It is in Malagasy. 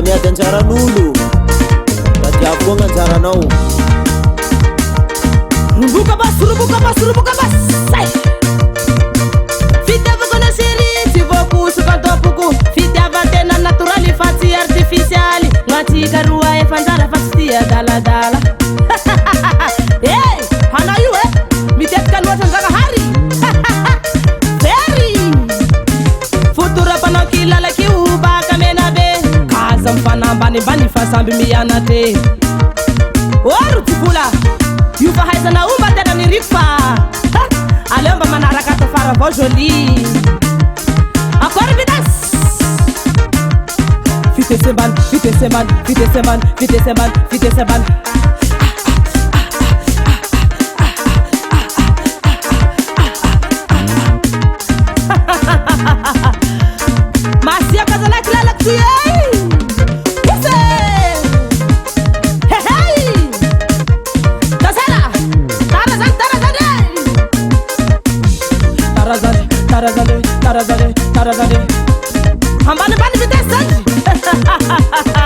miady anjaran'olo da diavo agna anjaranao. Rumbuka bas fitiavako na série tsy voakoso kantopoko fitiavan-tena natoraly fa tsy artifisialy gnatsika roa efa anjara fa tsy tia daladala. Eh, hanao io mitetika loatra Ndragnahary. Very fotoram-panao kilalakio baka mena be kaza mifanambanimbany fa samby mianatre. Oro tsy vola io fahaizana omba tena niriko fa aleo mba manaraka ato fara avao joli. Encore vitesse vitesse masia kazalaki lalakty tarazane ambanimbany vitesse zany.